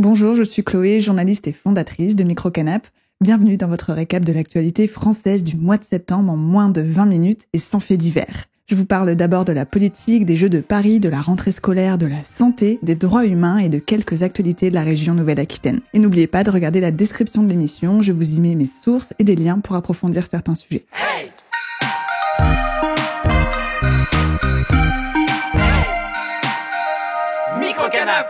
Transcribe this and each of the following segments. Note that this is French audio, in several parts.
Bonjour, je suis Chloé, journaliste et fondatrice de Microcanap. Bienvenue dans votre récap de l'actualité française du mois de septembre en moins de 20 minutes et sans faits divers. Je vous parle d'abord de la politique, des Jeux de Paris, de la rentrée scolaire, de la santé, des droits humains et de quelques actualités de la région Nouvelle-Aquitaine. Et n'oubliez pas de regarder la description de l'émission, je vous y mets mes sources et des liens pour approfondir certains sujets. Hey! Microcanap!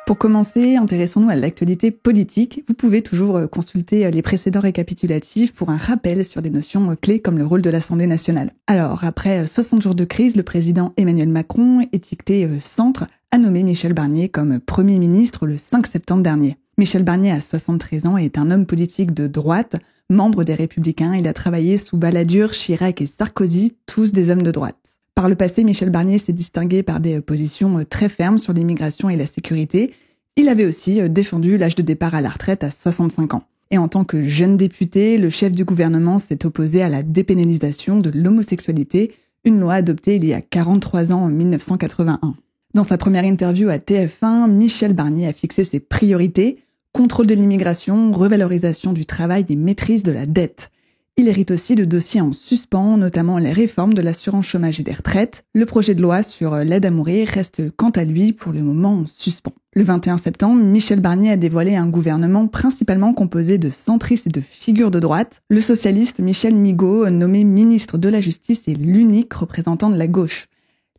Pour commencer, intéressons-nous à l'actualité politique. Vous pouvez toujours consulter les précédents récapitulatifs pour un rappel sur des notions clés comme le rôle de l'Assemblée nationale. Alors, après 60 jours de crise, le président Emmanuel Macron, étiqueté centre, a nommé Michel Barnier comme Premier ministre le 5 septembre dernier. Michel Barnier a 73 ans et est un homme politique de droite, membre des Républicains. Il a travaillé sous Balladur, Chirac et Sarkozy, tous des hommes de droite. Par le passé, Michel Barnier s'est distingué par des positions très fermes sur l'immigration et la sécurité. Il avait aussi défendu l'âge de départ à la retraite à 65 ans. Et en tant que jeune député, le chef du gouvernement s'est opposé à la dépénalisation de l'homosexualité, une loi adoptée il y a 43 ans en 1981. Dans sa première interview à TF1, Michel Barnier a fixé ses priorités: contrôle de l'immigration, revalorisation du travail et maîtrise de la dette. Il hérite aussi de dossiers en suspens, notamment les réformes de l'assurance chômage et des retraites. Le projet de loi sur l'aide à mourir reste quant à lui pour le moment en suspens. Le 21 septembre, Michel Barnier a dévoilé un gouvernement principalement composé de centristes et de figures de droite. Le socialiste Michel Migaud, nommé ministre de la Justice, est l'unique représentant de la gauche.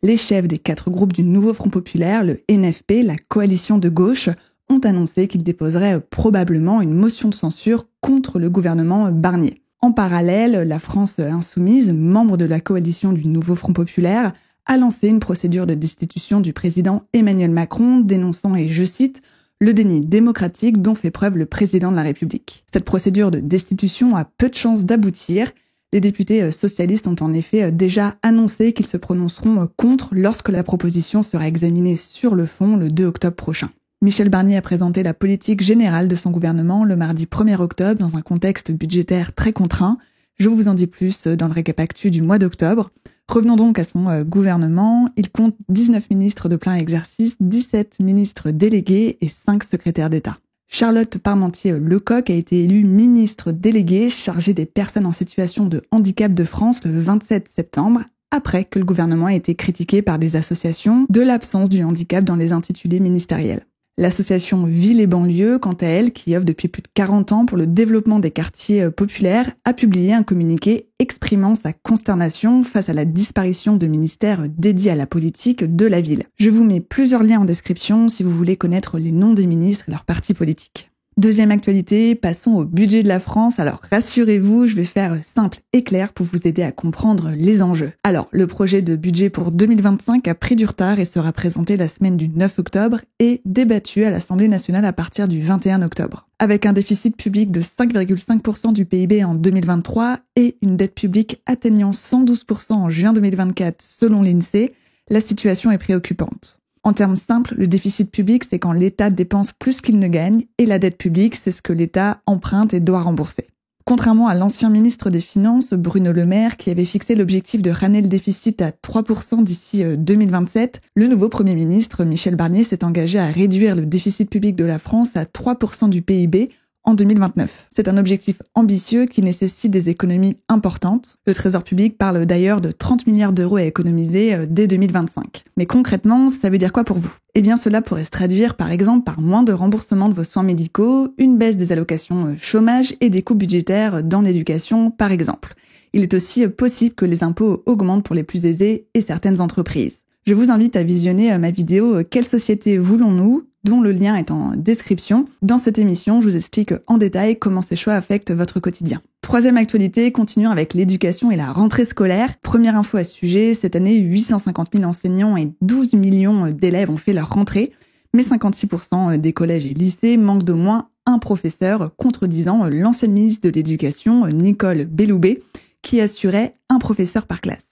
Les chefs des 4 groupes du nouveau Front populaire, le NFP, la coalition de gauche, ont annoncé qu'ils déposeraient probablement une motion de censure contre le gouvernement Barnier. En parallèle, la France insoumise, membre de la coalition du nouveau Front populaire, a lancé une procédure de destitution du président Emmanuel Macron, dénonçant, et je cite, « le déni démocratique dont fait preuve le président de la République ». Cette procédure de destitution a peu de chances d'aboutir. Les députés socialistes ont en effet déjà annoncé qu'ils se prononceront contre lorsque la proposition sera examinée sur le fond le 2 octobre prochain. Michel Barnier a présenté la politique générale de son gouvernement le mardi 1er octobre dans un contexte budgétaire très contraint. Je vous en dis plus dans le récap actu du mois d'octobre. Revenons donc à son gouvernement. Il compte 19 ministres de plein exercice, 17 ministres délégués et 5 secrétaires d'État. Charlotte Parmentier-Lecocq a été élue ministre déléguée chargée des personnes en situation de handicap de France le 27 septembre, après que le gouvernement ait été critiqué par des associations de l'absence du handicap dans les intitulés ministériels. L'association Ville et Banlieue, quant à elle, qui œuvre depuis plus de 40 ans pour le développement des quartiers populaires, a publié un communiqué exprimant sa consternation face à la disparition de ministères dédiés à la politique de la ville. Je vous mets plusieurs liens en description si vous voulez connaître les noms des ministres et leurs partis politiques. Deuxième actualité, passons au budget de la France. Alors rassurez-vous, je vais faire simple et clair pour vous aider à comprendre les enjeux. Alors, le projet de budget pour 2025 a pris du retard et sera présenté la semaine du 9 octobre et débattu à l'Assemblée nationale à partir du 21 octobre. Avec un déficit public de 5,5% du PIB en 2023 et une dette publique atteignant 112% en juin 2024 selon l'INSEE, la situation est préoccupante. En termes simples, le déficit public, c'est quand l'État dépense plus qu'il ne gagne, et la dette publique, c'est ce que l'État emprunte et doit rembourser. Contrairement à l'ancien ministre des Finances, Bruno Le Maire, qui avait fixé l'objectif de ramener le déficit à 3% d'ici 2027, le nouveau Premier ministre, Michel Barnier, s'est engagé à réduire le déficit public de la France à 3% du PIB en 2029. C'est un objectif ambitieux qui nécessite des économies importantes. Le Trésor public parle d'ailleurs de 30 milliards d'euros à économiser dès 2025. Mais concrètement, ça veut dire quoi pour vous ? Eh bien, cela pourrait se traduire par exemple par moins de remboursement de vos soins médicaux, une baisse des allocations chômage et des coûts budgétaires dans l'éducation, par exemple. Il est aussi possible que les impôts augmentent pour les plus aisés et certaines entreprises. Je vous invite à visionner ma vidéo « Quelle société voulons-nous ?», dont le lien est en description. Dans cette émission, je vous explique en détail comment ces choix affectent votre quotidien. Troisième actualité, continuons avec l'éducation et la rentrée scolaire. Première info à ce sujet, cette année, 850 000 enseignants et 12 millions d'élèves ont fait leur rentrée, mais 56% des collèges et lycées manquent d'au moins un professeur, contredisant l'ancienne ministre de l'Éducation, Nicole Belloubet, qui assurait un professeur par classe.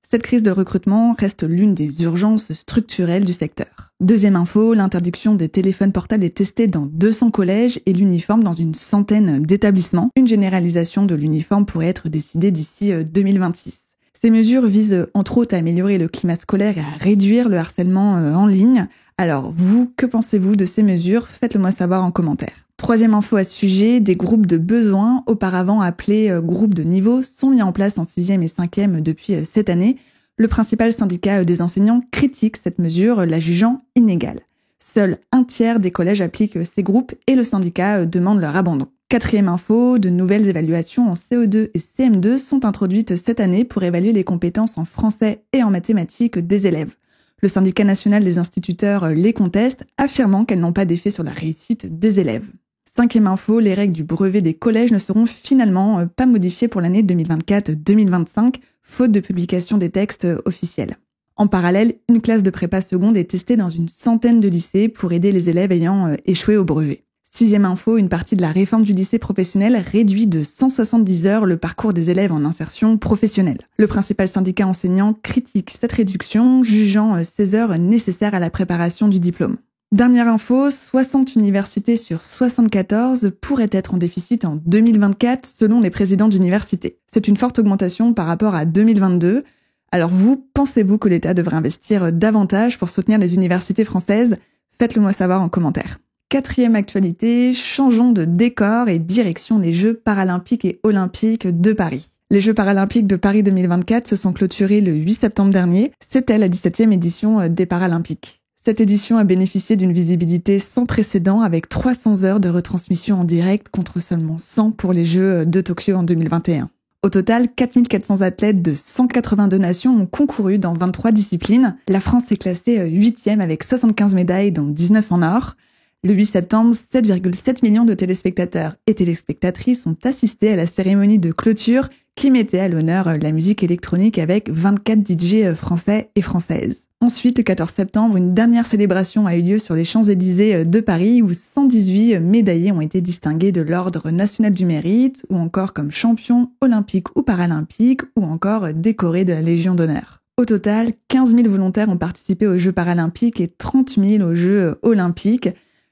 Cette crise de recrutement reste l'une des urgences structurelles du secteur. Deuxième info, l'interdiction des téléphones portables est testée dans 200 collèges et l'uniforme dans une centaine d'établissements. Une généralisation de l'uniforme pourrait être décidée d'ici 2026. Ces mesures visent entre autres à améliorer le climat scolaire et à réduire le harcèlement en ligne. Alors, vous, que pensez-vous de ces mesures? Faites-le moi savoir en commentaire. Troisième info à ce sujet, des groupes de besoins, auparavant appelés groupes de niveau, sont mis en place en 6e et 5e depuis cette année. Le principal syndicat des enseignants critique cette mesure, la jugeant inégale. Seul un tiers des collèges appliquent ces groupes et le syndicat demande leur abandon. Quatrième info, de nouvelles évaluations en CO2 et CM2 sont introduites cette année pour évaluer les compétences en français et en mathématiques des élèves. Le syndicat national des instituteurs les conteste, affirmant qu'elles n'ont pas d'effet sur la réussite des élèves. Cinquième info, les règles du brevet des collèges ne seront finalement pas modifiées pour l'année 2024-2025, faute de publication des textes officiels. En parallèle, une classe de prépa seconde est testée dans une centaine de lycées pour aider les élèves ayant échoué au brevet. Sixième info, une partie de la réforme du lycée professionnel réduit de 170 heures le parcours des élèves en insertion professionnelle. Le principal syndicat enseignant critique cette réduction, jugeant ces heures nécessaires à la préparation du diplôme. Dernière info, 60 universités sur 74 pourraient être en déficit en 2024 selon les présidents d'universités. C'est une forte augmentation par rapport à 2022. Alors vous, pensez-vous que l'État devrait investir davantage pour soutenir les universités françaises? Faites-le moi savoir en commentaire. Quatrième actualité, changeons de décor et direction les Jeux paralympiques et olympiques de Paris. Les Jeux paralympiques de Paris 2024 se sont clôturés le 8 septembre dernier. C'était la 17e édition des Paralympiques. Cette édition a bénéficié d'une visibilité sans précédent avec 300 heures de retransmission en direct contre seulement 100 pour les Jeux de Tokyo en 2021. Au total, 4400 athlètes de 182 nations ont concouru dans 23 disciplines. La France est classée 8e avec 75 médailles dont 19 en or. Le 8 septembre, 7,7 millions de téléspectateurs et téléspectatrices ont assisté à la cérémonie de clôture qui mettait à l'honneur la musique électronique avec 24 DJ français et françaises. Ensuite, le 14 septembre, une dernière célébration a eu lieu sur les Champs-Élysées de Paris où 118 médaillés ont été distingués de l'Ordre national du mérite ou encore comme champions olympiques ou paralympiques ou encore décorés de la Légion d'honneur. Au total, 15 000 volontaires ont participé aux Jeux paralympiques et 30 000 aux Jeux olympiques.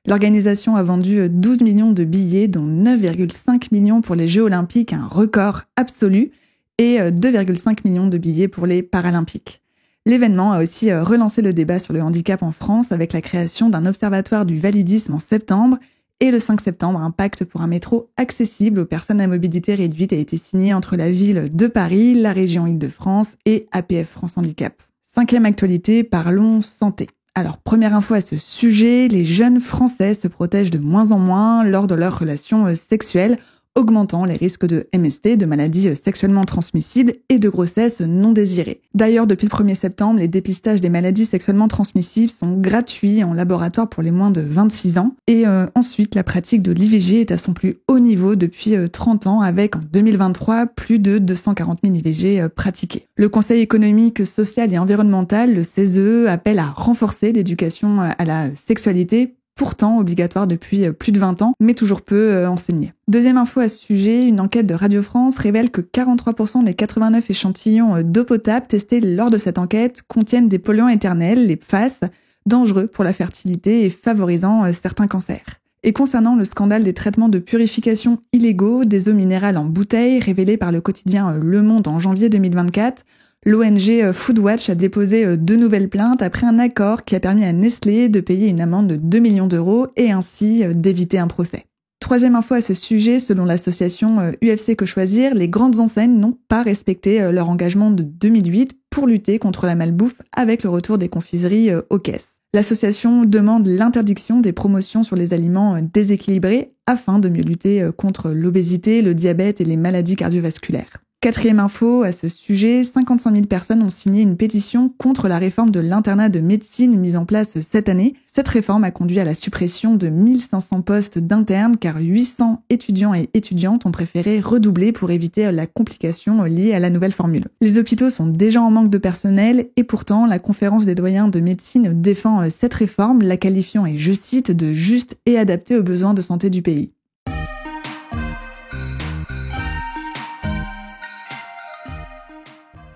L'organisation a vendu 12 millions de billets, dont 9,5 millions pour les Jeux olympiques, un record absolu, et 2,5 millions de billets pour les paralympiques. L'événement a aussi relancé le débat sur le handicap en France avec la création d'un observatoire du validisme en septembre et le 5 septembre, un pacte pour un métro accessible aux personnes à mobilité réduite a été signé entre la ville de Paris, la région Île-de-France et APF France Handicap. Cinquième actualité, parlons santé. Alors, première info à ce sujet, les jeunes Français se protègent de moins en moins lors de leurs relations sexuelles, augmentant les risques de MST, de maladies sexuellement transmissibles et de grossesses non désirées. D'ailleurs, depuis le 1er septembre, les dépistages des maladies sexuellement transmissibles sont gratuits en laboratoire pour les moins de 26 ans. Et ensuite, la pratique de l'IVG est à son plus haut niveau depuis 30 ans avec, en 2023, plus de 240 000 IVG pratiqués. Le Conseil économique, social et environnemental, le CESE, appelle à renforcer l'éducation à la sexualité, pourtant obligatoire depuis plus de 20 ans, mais toujours peu enseignée. Deuxième info à ce sujet, une enquête de Radio France révèle que 43% des 89 échantillons d'eau potable testés lors de cette enquête contiennent des polluants éternels, les PFAS, dangereux pour la fertilité et favorisant certains cancers. Et concernant le scandale des traitements de purification illégaux des eaux minérales en bouteilles révélé par le quotidien Le Monde en janvier 2024, l'ONG Foodwatch a déposé 2 nouvelles plaintes après un accord qui a permis à Nestlé de payer une amende de 2 millions d'euros et ainsi d'éviter un procès. Troisième info à ce sujet, selon l'association UFC Que Choisir, les grandes enseignes n'ont pas respecté leur engagement de 2008 pour lutter contre la malbouffe avec le retour des confiseries aux caisses. L'association demande l'interdiction des promotions sur les aliments déséquilibrés afin de mieux lutter contre l'obésité, le diabète et les maladies cardiovasculaires. Quatrième info à ce sujet, 55 000 personnes ont signé une pétition contre la réforme de l'internat de médecine mise en place cette année. Cette réforme a conduit à la suppression de 1500 postes d'internes car 800 étudiants et étudiantes ont préféré redoubler pour éviter la complication liée à la nouvelle formule. Les hôpitaux sont déjà en manque de personnel et pourtant la conférence des doyens de médecine défend cette réforme, la qualifiant, et je cite, de juste et adaptée aux besoins de santé du pays.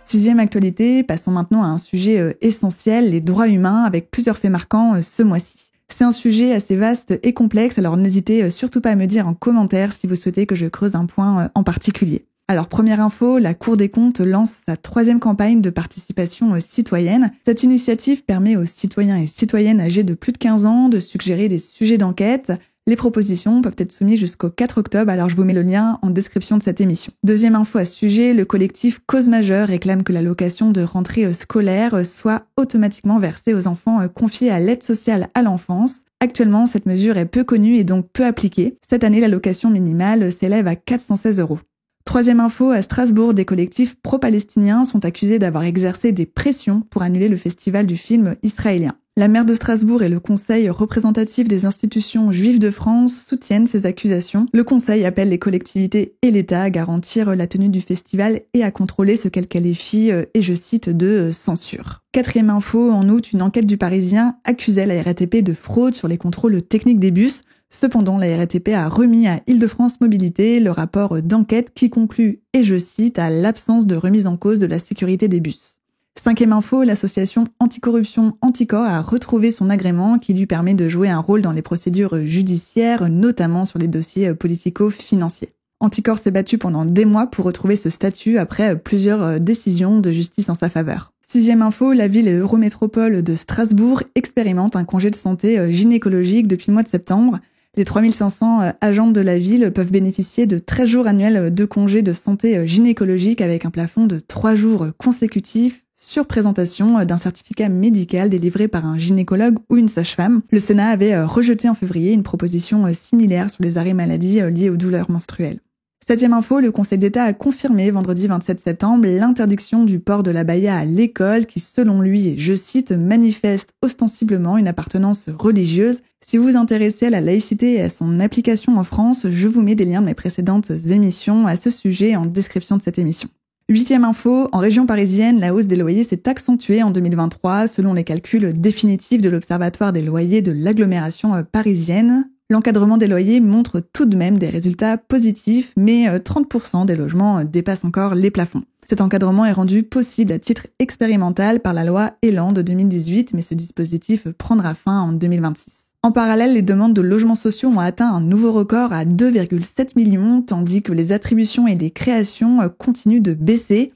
Sixième actualité, passons maintenant à un sujet essentiel, les droits humains, avec plusieurs faits marquants ce mois-ci. C'est un sujet assez vaste et complexe, alors n'hésitez surtout pas à me dire en commentaire si vous souhaitez que je creuse un point en particulier. Alors, première info, la Cour des comptes lance sa 3e campagne de participation citoyenne. Cette initiative permet aux citoyens et citoyennes âgés de plus de 15 ans de suggérer des sujets d'enquête. Les propositions peuvent être soumises jusqu'au 4 octobre, alors je vous mets le lien en description de cette émission. Deuxième info à ce sujet, le collectif Cause Majeure réclame que l'allocation de rentrée scolaire soit automatiquement versée aux enfants confiés à l'aide sociale à l'enfance. Actuellement, cette mesure est peu connue et donc peu appliquée. Cette année, l'allocation minimale s'élève à 416 €. Troisième info, à Strasbourg, des collectifs pro-palestiniens sont accusés d'avoir exercé des pressions pour annuler le festival du film israélien. La maire de Strasbourg et le Conseil représentatif des institutions juives de France soutiennent ces accusations. Le Conseil appelle les collectivités et l'État à garantir la tenue du festival et à contrôler ce qu'elle qualifie, et je cite, de censure. Quatrième info, en août, une enquête du Parisien accusait la RATP de fraude sur les contrôles techniques des bus. Cependant, la RATP a remis à Île-de-France Mobilité le rapport d'enquête qui conclut, et je cite, à l'absence de remise en cause de la sécurité des bus. Cinquième info, l'association anticorruption Anticor a retrouvé son agrément qui lui permet de jouer un rôle dans les procédures judiciaires, notamment sur les dossiers politico-financiers. Anticor s'est battu pendant des mois pour retrouver ce statut après plusieurs décisions de justice en sa faveur. Sixième info, la ville et Eurométropole de Strasbourg expérimentent un congé de santé gynécologique depuis le mois de septembre. Les 3500 agents de la ville peuvent bénéficier de 13 jours annuels de congé de santé gynécologique avec un plafond de 3 jours consécutifs sur présentation d'un certificat médical délivré par un gynécologue ou une sage-femme. Le Sénat avait rejeté en février une proposition similaire sur les arrêts maladie liés aux douleurs menstruelles. Septième info, le Conseil d'État a confirmé vendredi 27 septembre l'interdiction du port de l'abaya à l'école qui, selon lui, et je cite, manifeste ostensiblement une appartenance religieuse. Si vous vous intéressez à la laïcité et à son application en France, je vous mets des liens de mes précédentes émissions à ce sujet en description de cette émission. Huitième info, en région parisienne, la hausse des loyers s'est accentuée en 2023 selon les calculs définitifs de l'Observatoire des loyers de l'agglomération parisienne. L'encadrement des loyers montre tout de même des résultats positifs, mais 30% des logements dépassent encore les plafonds. Cet encadrement est rendu possible à titre expérimental par la loi Elan de 2018, mais ce dispositif prendra fin en 2026. En parallèle, les demandes de logements sociaux ont atteint un nouveau record à 2,7 millions, tandis que les attributions et les créations continuent de baisser.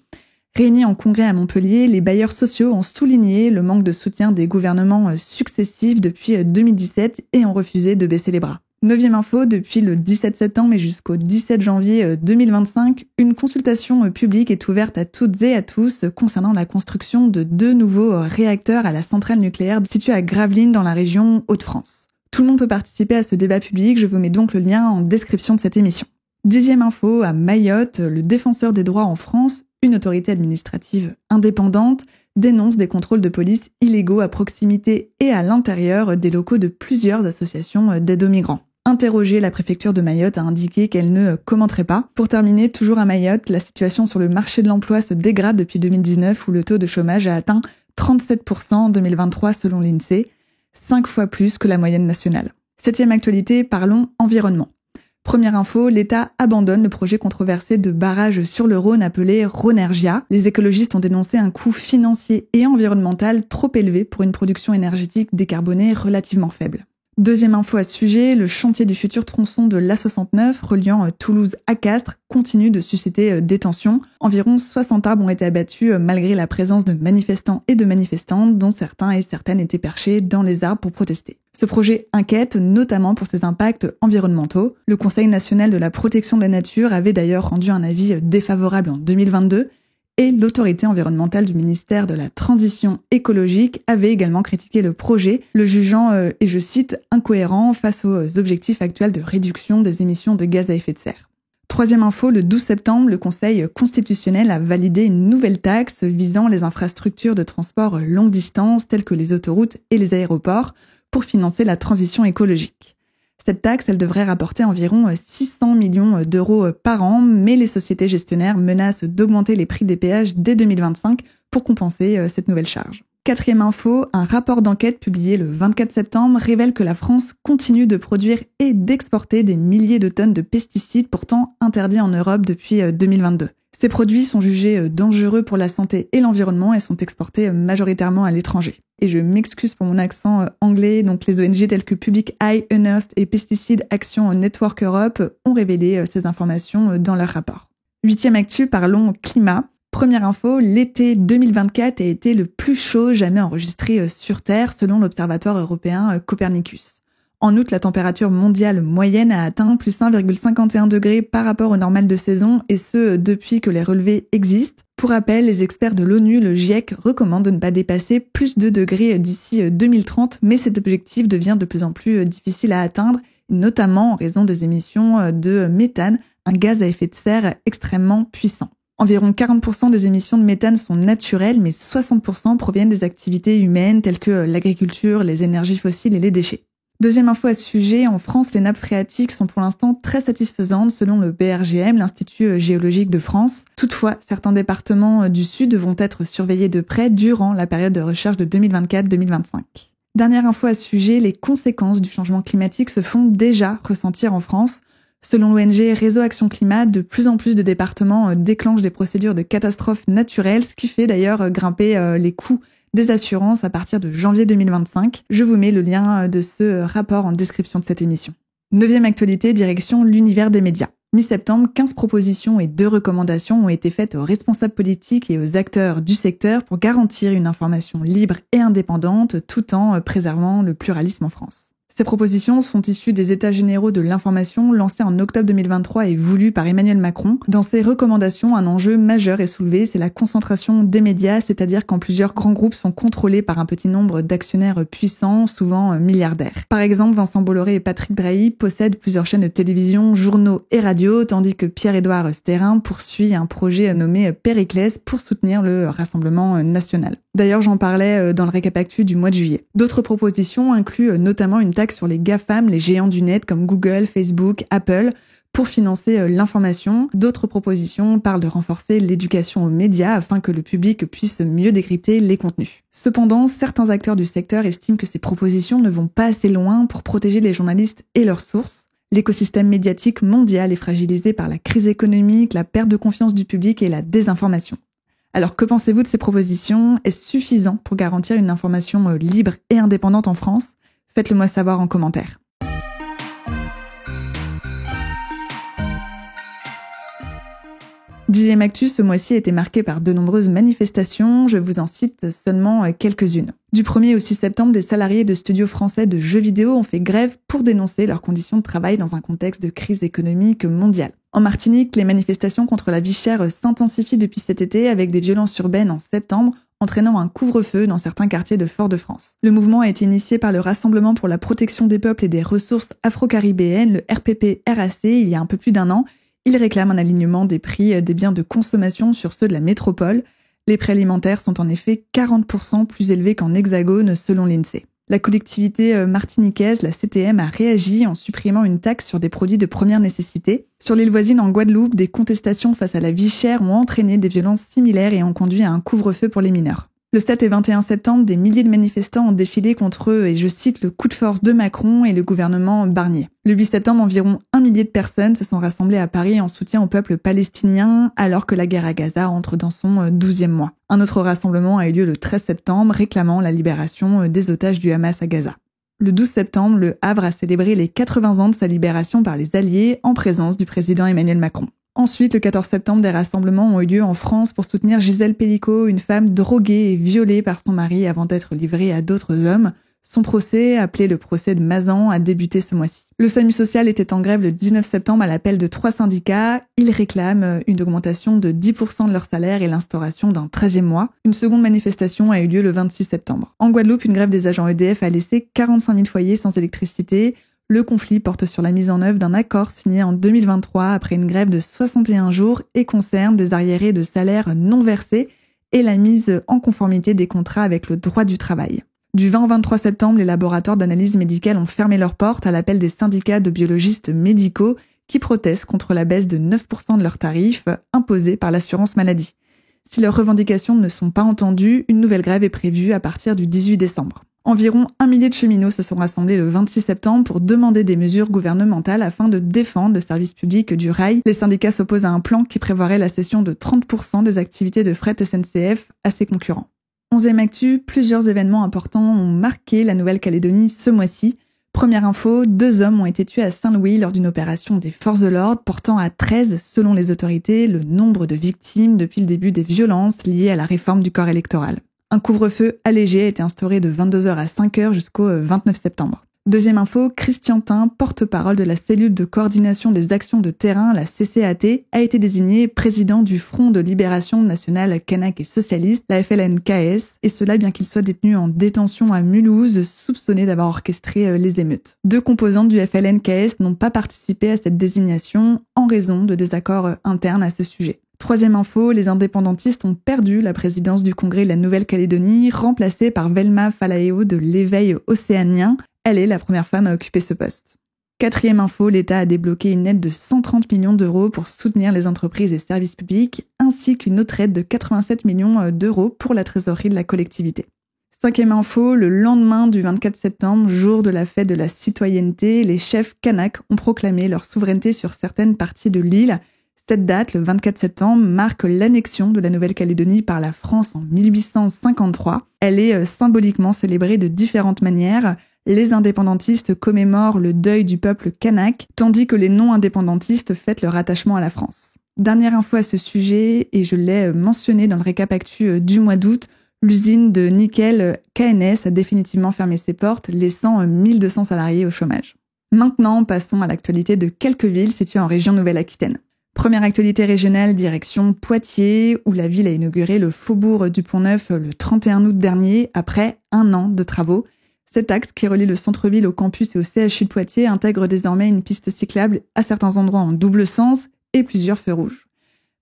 Réunis en congrès à Montpellier, les bailleurs sociaux ont souligné le manque de soutien des gouvernements successifs depuis 2017 et ont refusé de baisser les bras. Neuvième info, depuis le 17 septembre et jusqu'au 17 janvier 2025, une consultation publique est ouverte à toutes et à tous concernant la construction de 2 nouveaux réacteurs à la centrale nucléaire située à Gravelines dans la région Hauts-de-France. Tout le monde peut participer à ce débat public, je vous mets donc le lien en description de cette émission. 10e info, à Mayotte, le défenseur des droits en France, une autorité administrative indépendante, dénonce des contrôles de police illégaux à proximité et à l'intérieur des locaux de plusieurs associations d'aide aux migrants. Interrogée, la préfecture de Mayotte a indiqué qu'elle ne commenterait pas. Pour terminer, toujours à Mayotte, la situation sur le marché de l'emploi se dégrade depuis 2019 où le taux de chômage a atteint 37% en 2023 selon l'INSEE, 5 fois plus que la moyenne nationale. 7e actualité, parlons environnement. Première info, l'État abandonne le projet controversé de barrage sur le Rhône appelé Rhonergia. Les écologistes ont dénoncé un coût financier et environnemental trop élevé pour une production énergétique décarbonée relativement faible. Deuxième info à ce sujet, le chantier du futur tronçon de l'A69 reliant Toulouse à Castres continue de susciter des tensions. Environ 60 arbres ont été abattus malgré la présence de manifestants et de manifestantes dont certains et certaines étaient perchés dans les arbres pour protester. Ce projet inquiète notamment pour ses impacts environnementaux. Le Conseil national de la protection de la nature avait d'ailleurs rendu un avis défavorable en 2022 et l'autorité environnementale du ministère de la Transition écologique avait également critiqué le projet, le jugeant, et je cite, incohérent face aux objectifs actuels de réduction des émissions de gaz à effet de serre. Troisième info, le 12 septembre, le Conseil constitutionnel a validé une nouvelle taxe visant les infrastructures de transport longue distance telles que les autoroutes et les aéroports pour financer la transition écologique. Cette taxe, elle devrait rapporter environ 600 millions d'euros par an, mais les sociétés gestionnaires menacent d'augmenter les prix des péages dès 2025 pour compenser cette nouvelle charge. Quatrième info, un rapport d'enquête publié le 24 septembre révèle que la France continue de produire et d'exporter des milliers de tonnes de pesticides pourtant interdits en Europe depuis 2022. Ces produits sont jugés dangereux pour la santé et l'environnement et sont exportés majoritairement à l'étranger. Et je m'excuse pour mon accent anglais, donc les ONG telles que Public Eye, Unearth et Pesticide Action Network Europe ont révélé ces informations dans leur rapport. 8e actu, parlons climat. Première info, l'été 2024 a été le plus chaud jamais enregistré sur Terre selon l'Observatoire européen Copernicus. En août, la température mondiale moyenne a atteint plus 1,51 degrés par rapport au normal de saison, et ce, depuis que les relevés existent. Pour rappel, les experts de l'ONU, le GIEC, recommandent de ne pas dépasser plus de degrés d'ici 2030, mais cet objectif devient de plus en plus difficile à atteindre, notamment en raison des émissions de méthane, un gaz à effet de serre extrêmement puissant. Environ 40% des émissions de méthane sont naturelles, mais 60% proviennent des activités humaines telles que l'agriculture, les énergies fossiles et les déchets. Deuxième info à ce sujet, en France, les nappes phréatiques sont pour l'instant très satisfaisantes selon le BRGM, l'Institut géologique de France. Toutefois, certains départements du Sud vont être surveillés de près durant la période de recherche de 2024-2025. Dernière info à ce sujet, les conséquences du changement climatique se font déjà ressentir en France. Selon l'ONG Réseau Action Climat, de plus en plus de départements déclenchent des procédures de catastrophes naturelles, ce qui fait d'ailleurs grimper les coûts des assurances à partir de janvier 2025. Je vous mets le lien de ce rapport en description de cette émission. 9e actualité, direction l'univers des médias. Mi-septembre, 15 propositions et 2 recommandations ont été faites aux responsables politiques et aux acteurs du secteur pour garantir une information libre et indépendante tout en préservant le pluralisme en France. Ces propositions sont issues des États généraux de l'information lancés en octobre 2023 et voulus par Emmanuel Macron. Dans ces recommandations, un enjeu majeur est soulevé, c'est la concentration des médias, c'est-à-dire quand plusieurs grands groupes sont contrôlés par un petit nombre d'actionnaires puissants, souvent milliardaires. Par exemple, Vincent Bolloré et Patrick Drahi possèdent plusieurs chaînes de télévision, journaux et radios, tandis que Pierre-Édouard Stérin poursuit un projet nommé Périclès pour soutenir le Rassemblement national. D'ailleurs, j'en parlais dans le récap actu du mois de juillet. D'autres propositions incluent notamment une taxe sur les GAFAM, les géants du net comme Google, Facebook, Apple, pour financer l'information. D'autres propositions parlent de renforcer l'éducation aux médias afin que le public puisse mieux décrypter les contenus. Cependant, certains acteurs du secteur estiment que ces propositions ne vont pas assez loin pour protéger les journalistes et leurs sources. L'écosystème médiatique mondial est fragilisé par la crise économique, la perte de confiance du public et la désinformation. Alors, que pensez-vous de ces propositions? Est-ce suffisant pour garantir une information libre et indépendante en France? Faites-le moi savoir en commentaire. Dixième actu, ce mois-ci a été marqué par de nombreuses manifestations, je vous en cite seulement quelques-unes. Du 1er au 6 septembre, des salariés de studios français de jeux vidéo ont fait grève pour dénoncer leurs conditions de travail dans un contexte de crise économique mondiale. En Martinique, les manifestations contre la vie chère s'intensifient depuis cet été avec des violences urbaines en septembre, entraînant un couvre-feu dans certains quartiers de Fort-de-France. Le mouvement a été initié par le Rassemblement pour la protection des peuples et des ressources afro-caribéennes, le RPP-RAC, il y a un peu plus d'un an. Il réclame un alignement des prix des biens de consommation sur ceux de la métropole. Les prix alimentaires sont en effet 40% plus élevés qu'en Hexagone selon l'INSEE. La collectivité martiniquaise, la CTM, a réagi en supprimant une taxe sur des produits de première nécessité. Sur l'île voisine, en Guadeloupe, des contestations face à la vie chère ont entraîné des violences similaires et ont conduit à un couvre-feu pour les mineurs. Le 7 et 21 septembre, des milliers de manifestants ont défilé contre eux, et je cite, le coup de force de Macron et le gouvernement Barnier. Le 8 septembre, environ 1 millier de personnes se sont rassemblées à Paris en soutien au peuple palestinien, alors que la guerre à Gaza entre dans son 12e mois. Un autre rassemblement a eu lieu le 13 septembre, réclamant la libération des otages du Hamas à Gaza. Le 12 septembre, le Havre a célébré les 80 ans de sa libération par les Alliés en présence du président Emmanuel Macron. Ensuite, le 14 septembre, des rassemblements ont eu lieu en France pour soutenir Gisèle Pellicot, une femme droguée et violée par son mari avant d'être livrée à d'autres hommes. Son procès, appelé le procès de Mazan, a débuté ce mois-ci. Le SAMU social était en grève le 19 septembre à l'appel de 3 syndicats. Ils réclament une augmentation de 10% de leur salaire et l'instauration d'un 13e mois. Une seconde manifestation a eu lieu le 26 septembre. En Guadeloupe, une grève des agents EDF a laissé 45 000 foyers sans électricité. Le conflit porte sur la mise en œuvre d'un accord signé en 2023 après une grève de 61 jours et concerne des arriérés de salaire non versés et la mise en conformité des contrats avec le droit du travail. Du 20 au 23 septembre, les laboratoires d'analyse médicale ont fermé leurs portes à l'appel des syndicats de biologistes médicaux qui protestent contre la baisse de 9% de leurs tarifs imposés par l'assurance maladie. Si leurs revendications ne sont pas entendues, une nouvelle grève est prévue à partir du 18 décembre. Environ 1 millier de cheminots se sont rassemblés le 26 septembre pour demander des mesures gouvernementales afin de défendre le service public du rail. Les syndicats s'opposent à un plan qui prévoirait la cession de 30% des activités de fret SNCF à ses concurrents. 11e actu, plusieurs événements importants ont marqué la Nouvelle-Calédonie ce mois-ci. Première info, 2 hommes ont été tués à Saint-Louis lors d'une opération des forces de l'ordre, portant à 13, selon les autorités, le nombre de victimes depuis le début des violences liées à la réforme du corps électoral. Un couvre-feu allégé a été instauré de 22h à 5h jusqu'au 29 septembre. Deuxième info, Christian Tin, porte-parole de la cellule de coordination des actions de terrain, la CCAT, a été désigné président du Front de Libération Nationale Kanak et Socialiste, la FLNKS, et cela bien qu'il soit détenu en détention à Mulhouse, soupçonné d'avoir orchestré les émeutes. 2 composantes du FLNKS n'ont pas participé à cette désignation en raison de désaccords internes à ce sujet. Troisième info, les indépendantistes ont perdu la présidence du Congrès de la Nouvelle-Calédonie, remplacée par Velma Falaeo de l'Éveil océanien. Elle est la première femme à occuper ce poste. Quatrième info, l'État a débloqué une aide de 130 millions d'euros pour soutenir les entreprises et services publics, ainsi qu'une autre aide de 87 millions d'euros pour la trésorerie de la collectivité. Cinquième info, le lendemain du 24 septembre, jour de la fête de la citoyenneté, les chefs kanaks ont proclamé leur souveraineté sur certaines parties de l'île. Cette date, le 24 septembre, marque l'annexion de la Nouvelle-Calédonie par la France en 1853. Elle est symboliquement célébrée de différentes manières. Les indépendantistes commémorent le deuil du peuple kanak, tandis que les non-indépendantistes fêtent leur attachement à la France. Dernière info à ce sujet, et je l'ai mentionné dans le récap actu du mois d'août, l'usine de nickel KNS a définitivement fermé ses portes, laissant 1200 salariés au chômage. Maintenant, passons à l'actualité de quelques villes situées en région Nouvelle-Aquitaine. Première actualité régionale, direction Poitiers, où la ville a inauguré le faubourg du Pont-Neuf le 31 août dernier, après 1 an de travaux. Cet axe qui relie le centre-ville au campus et au CHU de Poitiers intègre désormais une piste cyclable à certains endroits en double sens et plusieurs feux rouges.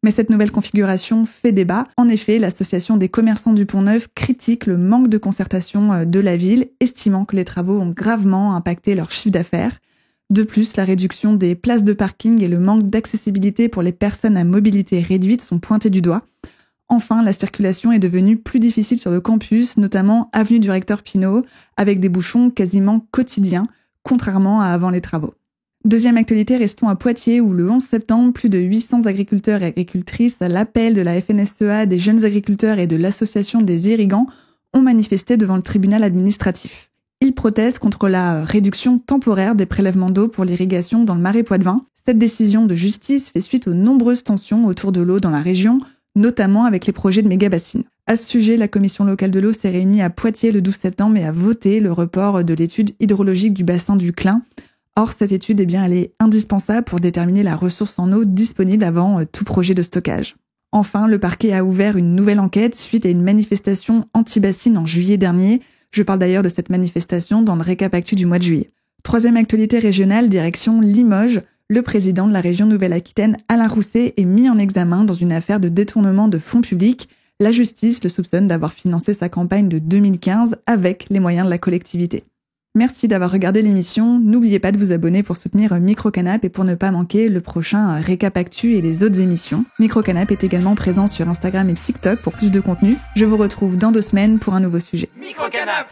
Mais cette nouvelle configuration fait débat. En effet, l'association des commerçants du Pont-Neuf critique le manque de concertation de la ville, estimant que les travaux ont gravement impacté leur chiffre d'affaires. De plus, la réduction des places de parking et le manque d'accessibilité pour les personnes à mobilité réduite sont pointés du doigt. Enfin, la circulation est devenue plus difficile sur le campus, notamment avenue du Recteur Pinault, avec des bouchons quasiment quotidiens, contrairement à avant les travaux. Deuxième actualité, restons à Poitiers, où le 11 septembre, plus de 800 agriculteurs et agricultrices, à l'appel de la FNSEA, des jeunes agriculteurs et de l'association des irrigants, ont manifesté devant le tribunal administratif. Ils protestent contre la réduction temporaire des prélèvements d'eau pour l'irrigation dans le Marais Poitevin. Cette décision de justice fait suite aux nombreuses tensions autour de l'eau dans la région, notamment avec les projets de méga-bassines. À ce sujet, la commission locale de l'eau s'est réunie à Poitiers le 12 septembre et a voté le report de l'étude hydrologique du bassin du Clin. Or, cette étude, elle est indispensable pour déterminer la ressource en eau disponible avant tout projet de stockage. Enfin, le parquet a ouvert une nouvelle enquête suite à une manifestation anti-bassine en juillet dernier. Je parle d'ailleurs de cette manifestation dans le récap actu du mois de juillet. Troisième actualité régionale, direction Limoges. Le président de la région Nouvelle-Aquitaine, Alain Rousset, est mis en examen dans une affaire de détournement de fonds publics. La justice le soupçonne d'avoir financé sa campagne de 2015 avec les moyens de la collectivité. Merci d'avoir regardé l'émission. N'oubliez pas de vous abonner pour soutenir Microcanap et pour ne pas manquer le prochain récap actu et les autres émissions. Microcanap est également présent sur Instagram et TikTok pour plus de contenu. Je vous retrouve dans 2 semaines pour un nouveau sujet. Microcanap!